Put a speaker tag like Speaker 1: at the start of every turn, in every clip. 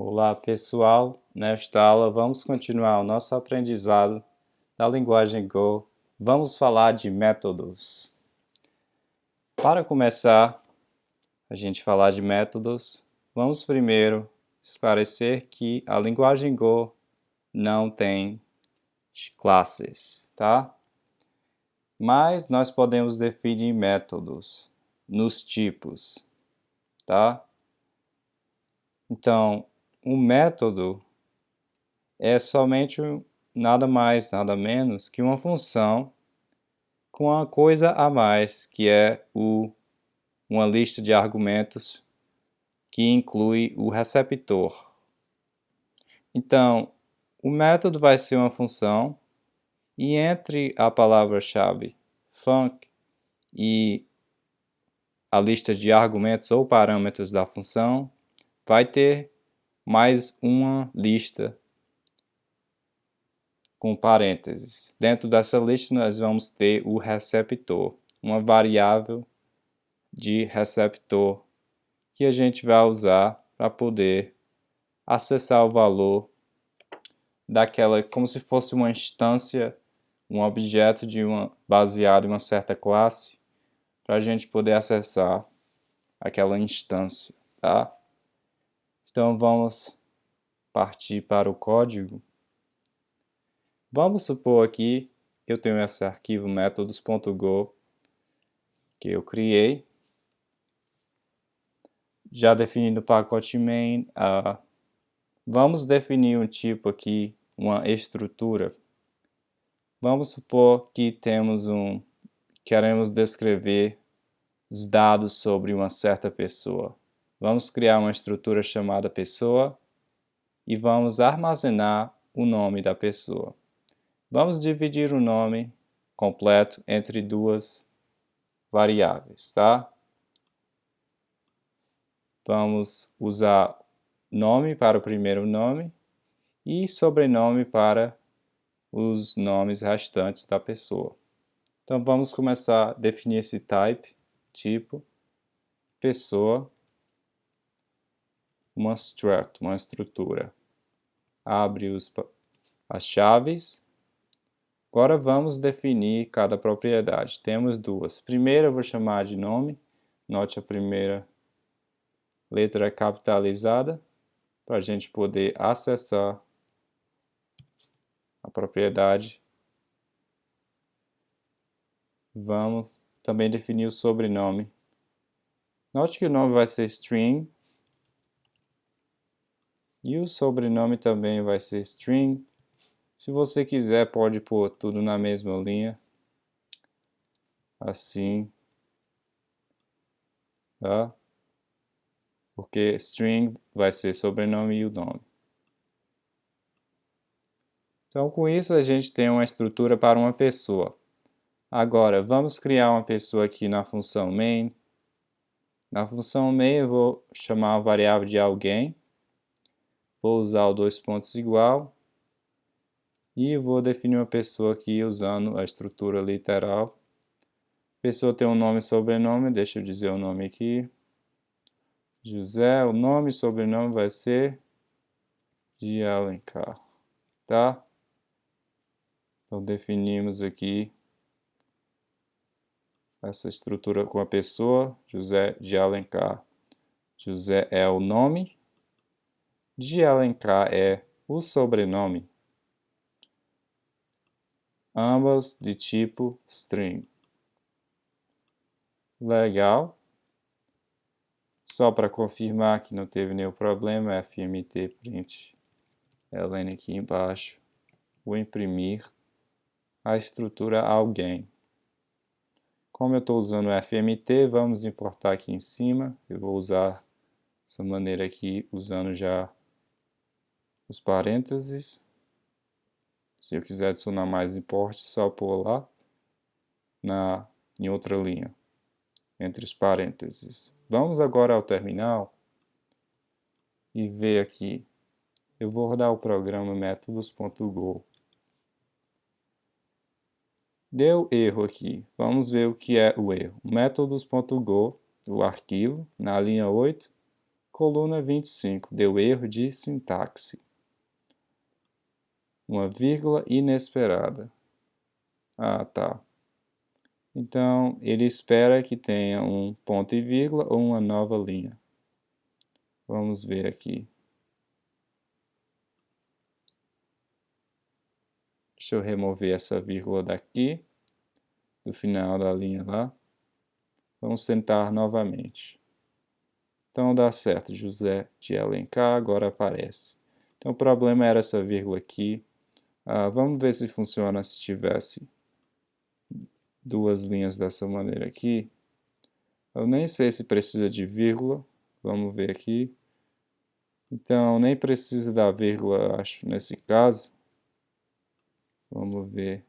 Speaker 1: Olá pessoal, nesta aula vamos continuar o nosso aprendizado da linguagem Go. Vamos falar de métodos. Para começar a gente falar de métodos, vamos primeiro esclarecer que a linguagem Go não tem classes, tá? Mas nós podemos definir métodos nos tipos, tá? Então, um método é somente nada mais, nada menos que uma função com uma coisa a mais, que é uma lista de argumentos que inclui o receptor. Então, o método vai ser uma função e entre a palavra-chave func e a lista de argumentos ou parâmetros da função, vai ter mais uma lista com parênteses. Dentro dessa lista nós vamos ter o receptor, uma variável de receptor que a gente vai usar para poder acessar o valor daquela, como se fosse uma instância, um objeto baseado em uma certa classe, para a gente poder acessar aquela instância, tá? Então vamos partir para o código. Vamos supor aqui que eu tenho esse arquivo métodos.go que eu criei, já definindo o pacote main. Vamos definir um tipo aqui, uma estrutura. Vamos supor que queremos descrever os dados sobre uma certa pessoa. Vamos criar uma estrutura chamada pessoa e vamos armazenar o nome da pessoa. Vamos dividir o nome completo entre duas variáveis, tá? Vamos usar nome para o primeiro nome e sobrenome para os nomes restantes da pessoa. Então vamos começar a definir esse tipo, pessoa, uma struct, uma estrutura. Abre as chaves. Agora vamos definir cada propriedade. Temos duas. Primeiro eu vou chamar de nome. Note a primeira letra é capitalizada para a gente poder acessar a propriedade. Vamos também definir o sobrenome. Note que o nome vai ser string e o sobrenome também vai ser string. Se você quiser, pode pôr tudo na mesma linha, assim, tá? Porque string vai ser sobrenome e o nome. Então, com isso, a gente tem uma estrutura para uma pessoa. Agora, vamos criar uma pessoa aqui na função main. Na função main, eu vou chamar a variável de alguém. Vou usar o dois pontos igual. E vou definir uma pessoa aqui usando a estrutura literal. A pessoa tem um nome e sobrenome, deixa eu dizer o nome aqui. José, o nome e sobrenome vai ser de Alencar, tá? Então definimos aqui essa estrutura com a pessoa, José de Alencar. José é o nome, de Alencar é o sobrenome. Ambas de tipo string. Legal. Só para confirmar que não teve nenhum problema, fmt print ln aqui embaixo. Vou imprimir a estrutura alguém. Como eu estou usando o fmt, vamos importar aqui em cima. Eu vou usar essa maneira aqui, usando já os parênteses. Se eu quiser adicionar mais importe, só pôr lá em outra linha, entre os parênteses. Vamos agora ao terminal e ver aqui. Eu vou rodar o programa métodos.go. Deu erro aqui. Vamos ver o que é o erro. Métodos.go, o arquivo, na linha 8, Coluna 25, deu erro de sintaxe. Uma vírgula inesperada. Ah, tá. Então, ele espera que tenha um ponto e vírgula ou uma nova linha. Vamos ver aqui. Deixa eu remover essa vírgula daqui, do final da linha lá. Vamos tentar novamente. Então dá certo, José de Alencar agora aparece. Então o problema era essa vírgula aqui. Vamos ver se funciona se tivesse duas linhas dessa maneira aqui. Eu nem sei se precisa de vírgula. Vamos ver aqui. Então nem precisa da vírgula, acho, nesse caso. Vamos ver.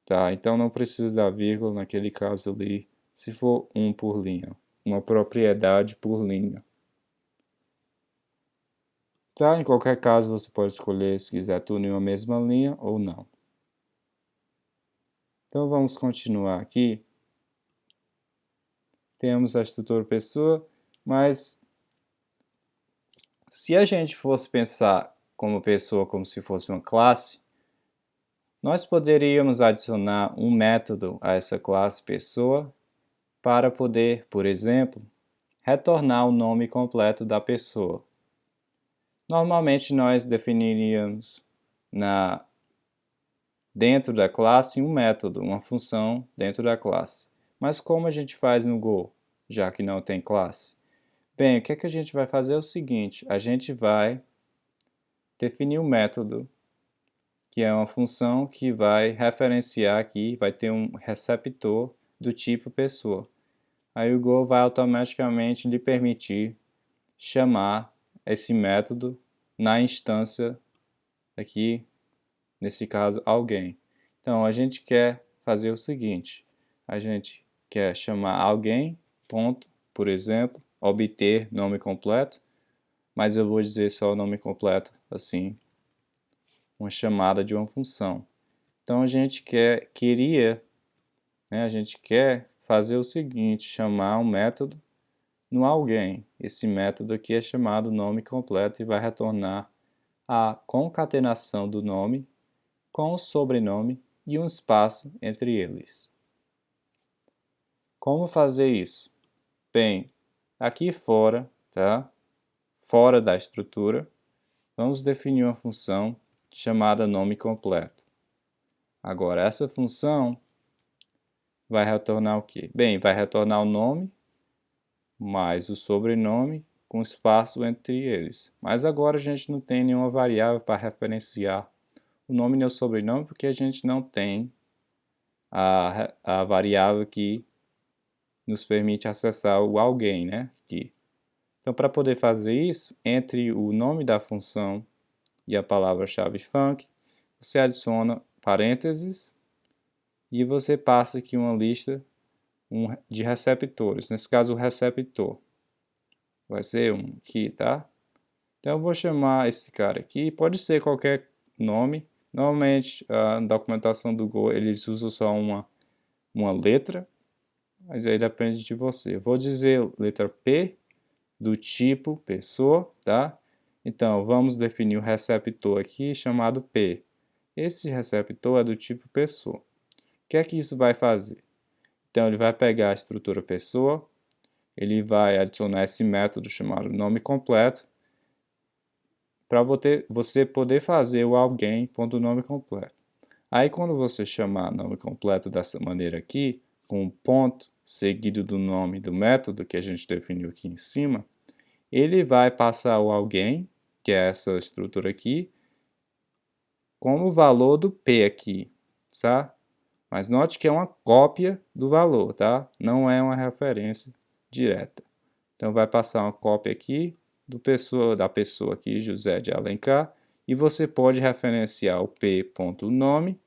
Speaker 1: Tá, então não precisa da vírgula naquele caso ali, se for um por linha. Uma propriedade por linha. Tá, em qualquer caso você pode escolher se quiser tudo em uma mesma linha ou não. Então vamos continuar aqui. Temos a estrutura pessoa, mas se a gente fosse pensar como pessoa como se fosse uma classe, nós poderíamos adicionar um método a essa classe pessoa para poder, por exemplo, retornar o nome completo da pessoa. Normalmente nós definiríamos dentro da classe um método, uma função dentro da classe. Mas como a gente faz no Go, já que não tem classe? Bem, o que a gente vai fazer é o seguinte, a gente vai definir um método, que é uma função que vai referenciar aqui, vai ter um receptor do tipo pessoa. Aí o Go vai automaticamente lhe permitir chamar esse método na instância aqui, nesse caso, alguém. Então, a gente quer fazer o seguinte, a gente quer chamar alguém, ponto, por exemplo, obter nome completo, mas eu vou dizer só o nome completo, assim, uma chamada de uma função. Então, a gente a gente quer fazer o seguinte, chamar um método no alguém. Esse método aqui é chamado nome completo e vai retornar a concatenação do nome com o sobrenome e um espaço entre eles. Como fazer isso? Bem, aqui fora, tá? Fora da estrutura, vamos definir uma função chamada nome completo. Agora, essa função vai retornar o quê? Bem, vai retornar o nome mais o sobrenome com espaço entre eles. Mas agora a gente não tem nenhuma variável para referenciar o nome nem o sobrenome, porque a gente não tem a variável que nos permite acessar o alguém, né? Aqui. Então, para poder fazer isso, entre o nome da função e a palavra-chave func, você adiciona parênteses e você passa aqui uma lista de receptores. Nesse caso, o receptor vai ser um aqui, tá? Então, eu vou chamar esse cara aqui, pode ser qualquer nome. Normalmente, na documentação do Go, eles usam só uma letra, mas aí depende de você. Eu vou dizer letra P, do tipo pessoa, tá? Então, vamos definir o receptor aqui chamado P. Esse receptor é do tipo pessoa. O que é que isso vai fazer? Então, ele vai pegar a estrutura pessoa, ele vai adicionar esse método chamado nome completo, para você poder fazer o alguém.nome completo. Aí, quando você chamar nome completo dessa maneira aqui, com um ponto seguido do nome do método que a gente definiu aqui em cima, ele vai passar o alguém, que é essa estrutura aqui, como valor do P aqui, tá? Mas note que é uma cópia do valor, tá? Não é uma referência direta. Então vai passar uma cópia aqui da pessoa aqui, José de Alencar, e você pode referenciar o P.nome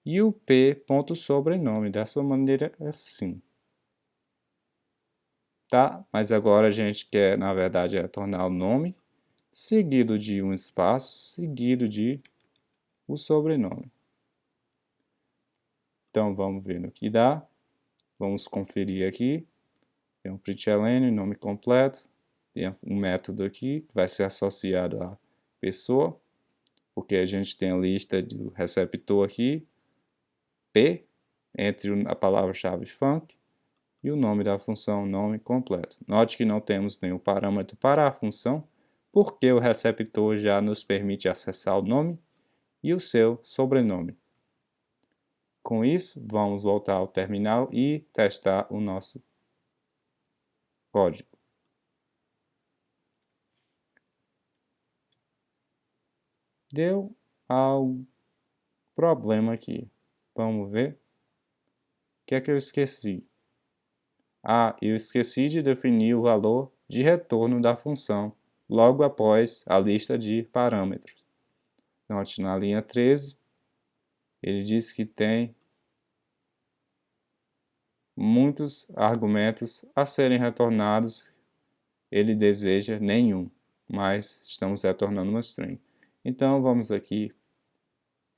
Speaker 1: e o P.sobrenome, dessa maneira assim. Tá? Mas agora a gente quer, na verdade, tornar o nome seguido de um espaço, seguido de o sobrenome. Então vamos ver no que dá. Vamos conferir aqui. Tem um println, nome completo. tem um método aqui que vai ser associado à pessoa, porque a gente tem a lista do receptor aqui, P, entre a palavra-chave func e o nome da função nome completo. Note que não temos nenhum parâmetro para a função, porque o receptor já nos permite acessar o nome e o seu sobrenome. Com isso, vamos voltar ao terminal e testar o nosso código. Deu algum problema aqui. Vamos ver. O que é que eu esqueci? Eu esqueci de definir o valor de retorno da função logo após a lista de parâmetros. Note na linha 13, ele diz que tem muitos argumentos a serem retornados. Ele deseja nenhum, mas estamos retornando uma string. Então vamos aqui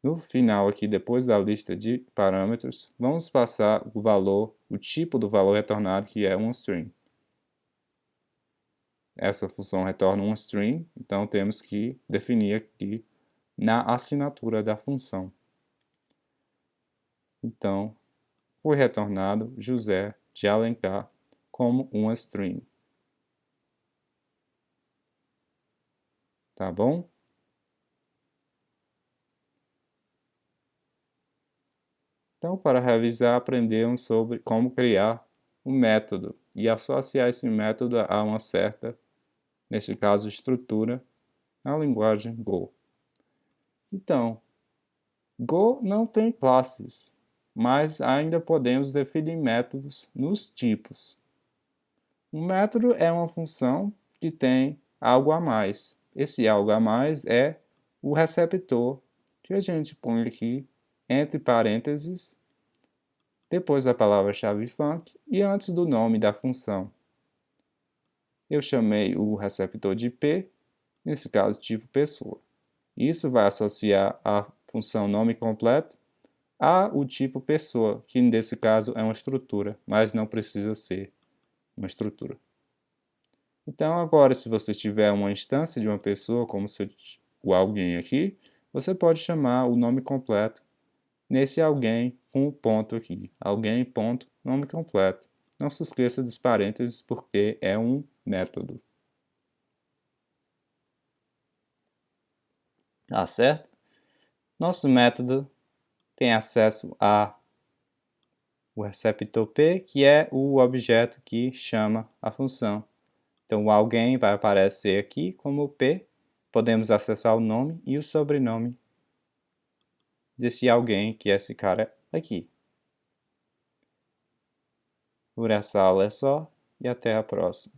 Speaker 1: no final aqui, depois da lista de parâmetros, vamos passar o valor, o tipo do valor retornado, que é uma string. Essa função retorna uma string, então temos que definir aqui na assinatura da função. Então, foi retornado José de Alencar como uma string. Tá bom? Então, para revisar, aprendemos sobre como criar um método e associar esse método a uma certa, neste caso, estrutura, na linguagem Go. Então, Go não tem classes, mas ainda podemos definir métodos nos tipos. Um método é uma função que tem algo a mais. Esse algo a mais é o receptor, que a gente põe aqui entre parênteses, depois da palavra-chave func e antes do nome da função. Eu chamei o receptor de P, nesse caso tipo pessoa. Isso vai associar a função nome completo a o tipo pessoa, que nesse caso é uma estrutura, mas não precisa ser uma estrutura. Então agora, se você tiver uma instância de uma pessoa, como o alguém aqui, você pode chamar o nome completo nesse alguém com o ponto aqui. Alguém, ponto, nome completo. Não se esqueça dos parênteses, porque é um método. Tá certo? Nosso método tem acesso a o receptor P, que é o objeto que chama a função. Então, o alguém vai aparecer aqui como P. Podemos acessar o nome e o sobrenome desse alguém, que é esse cara aqui. Por essa aula é só, e até a próxima.